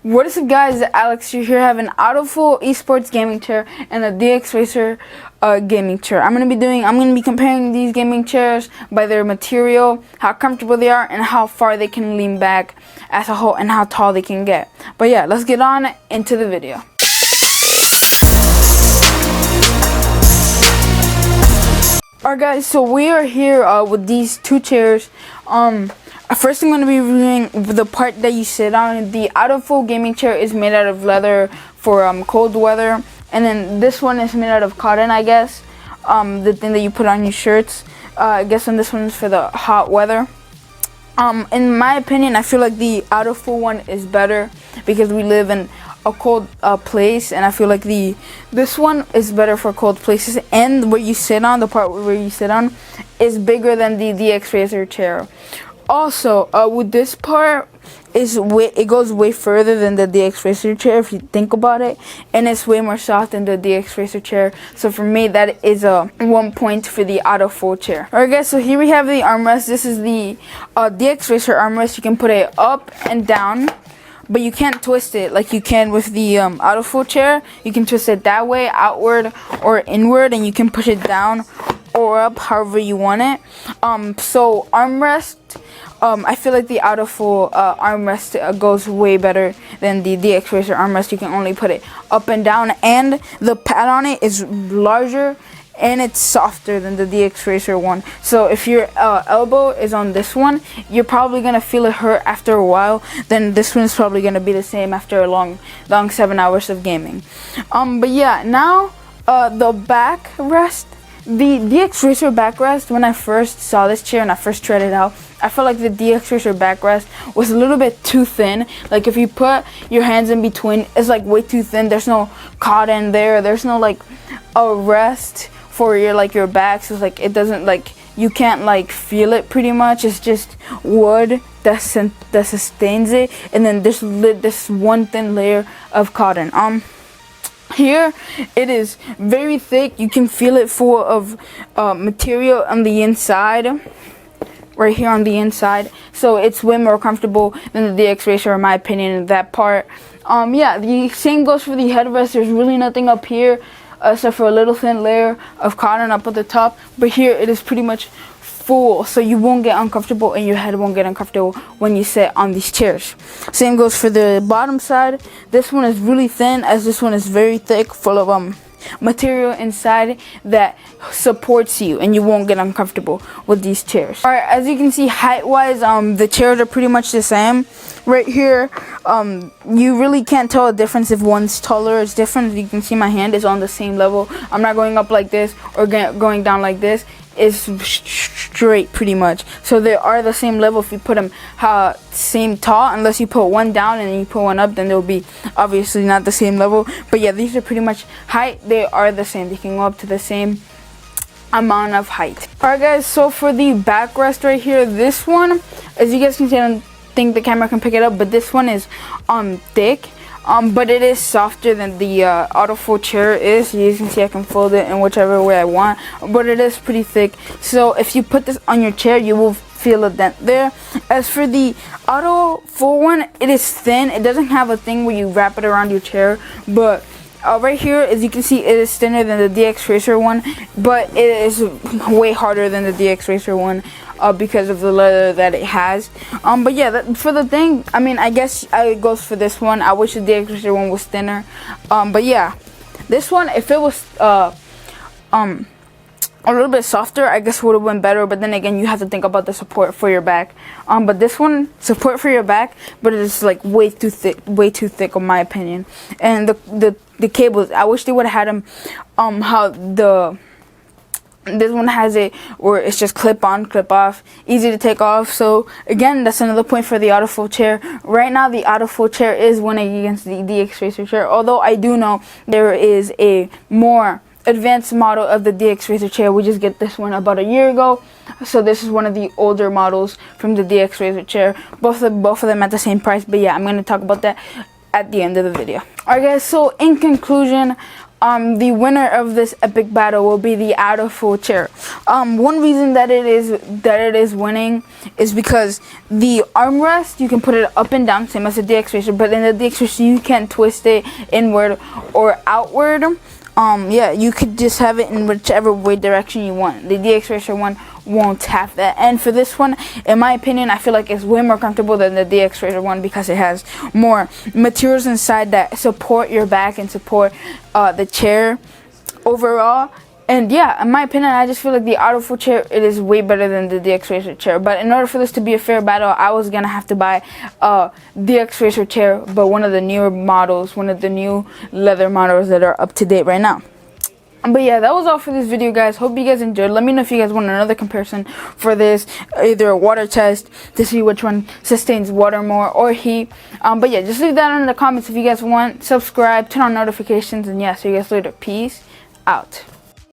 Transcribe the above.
What is up, guys? Alex here. I have an AutoFull esports gaming chair and a DXRacer gaming chair. I'm gonna be comparing these gaming chairs by their material, how comfortable they are, and how far they can lean back as a whole, and how tall they can get. But yeah, let's get on into the video. Alright guys, so we are here with these two chairs. First I'm going to be reviewing the part that you sit on. The AutoFull gaming chair is made out of leather for cold weather, and then this one is made out of cotton, I guess. The thing that you put on your shirts. I guess, and this one is for the hot weather. In my opinion, I feel like the AutoFull one is better because we live in a cold place, and I feel like this one is better for cold places, and where you sit on, the part where you sit on, is bigger than the DXRacer chair. Also, with this part, it goes way further than the DXRacer chair if you think about it, and it's way more soft than the DXRacer chair. So for me, that is a 1 point for the AutoFull chair. Alright guys, so here we have the armrest. This is the DXRacer armrest. You can put it up and down, but you can't twist it like you can with the AutoFull chair. You can twist it that way, outward or inward, and you can push it down or up however you want it. So armrest, I feel like the AutoFull armrest goes way better than the DXRacer armrest. You can only put it up and down, and the pad on it is larger and it's softer than the DXRacer one. So if your elbow is on this one, you're probably gonna feel it hurt after a while. Then this one is probably gonna be the same after a long 7 hours of gaming. But yeah, now the backrest. The DXRacer backrest, when I first saw this chair and I first tried it out, I felt like the DXRacer backrest was a little bit too thin. Like if you put your hands in between, it's like way too thin. There's no cotton there. There's no like a rest for your back. So it's like it doesn't, like, you can't like feel it pretty much. It's just wood that sustains it, and then this one thin layer of cotton. Here it is very thick. You can feel it full of material on the inside, right here on the inside. So it's way more comfortable than the DXRacer, in my opinion, in that part. Yeah, the same goes for the headrest. There's really nothing up here except for a little thin layer of cotton up at the top, but here it is pretty much full, so you won't get uncomfortable and your head won't get uncomfortable when you sit on these chairs. Same goes for the bottom side. This one is really thin, as this one is very thick, full of material inside that supports you, and you won't get uncomfortable with these chairs. Alright, as you can see, height wise, the chairs are pretty much the same. Right here, you really can't tell a difference if one's taller. It's different. You can see my hand is on the same level. I'm not going up like this or going down like this. It's straight pretty much, so they are the same level if you put them same tall, unless you put one down and then you put one up, then they'll be obviously not the same level. But yeah, these are pretty much height, they are the same. They can go up to the same amount of height. Alright guys, so for the backrest right here, this one, as you guys can see, I don't think the camera can pick it up, but this one is thick. But it is softer than the AutoFull chair is. You can see I can fold it in whichever way I want, but it is pretty thick. So if you put this on your chair, you will feel a dent there. As for the AutoFull one, it is thin. It doesn't have a thing where you wrap it around your chair, but right here, as you can see, it is thinner than the DXRacer one, but it is way harder than the DXRacer one because of the leather that it has. But yeah, for the thing, I mean, I guess it goes for this one. I wish the DXRacer one was thinner. But yeah, this one, if it was a little bit softer, I guess would have been better. But then again, you have to think about the support for your back. But this one, support for your back, but it is like way too thick in my opinion. And the cables, I wish they would have had them how this one has it where it's just clip on, clip off, easy to take off. So again, that's another point for the AutoFull chair. Right now, the AutoFull chair is winning against the DXRacer chair, although I do know there is a more advanced model of the DXRacer chair. We just get this one about a year ago, so this is one of the older models from the DXRacer chair. Both of them at the same price, but yeah, I'm going to talk about that at the end of the video. Alright guys, so in conclusion, the winner of this epic battle will be the AutoFull chair. One reason that it is winning is because the armrest, you can put it up and down, same as the DXRacer, but in the DXRacer you can twist it inward or outward. Yeah, you could just have it in whichever way direction you want. The DXRacer one won't have that. And for this one, in my opinion, I feel like it's way more comfortable than the DXRacer one because it has more materials inside that support your back and support the chair overall. And yeah, in my opinion, I just feel like the AutoFull chair, it is way better than the DXRacer chair. But in order for this to be a fair battle, I was gonna have to buy a DXRacer chair, but one of the newer models, one of the new leather models that are up to date right now. But yeah, that was all for this video, guys. Hope you guys enjoyed. Let me know if you guys want another comparison for this, either a water test to see which one sustains water more or heat. But yeah, just leave that in the comments if you guys want. Subscribe, turn on notifications, and yeah, see you guys later. Peace out.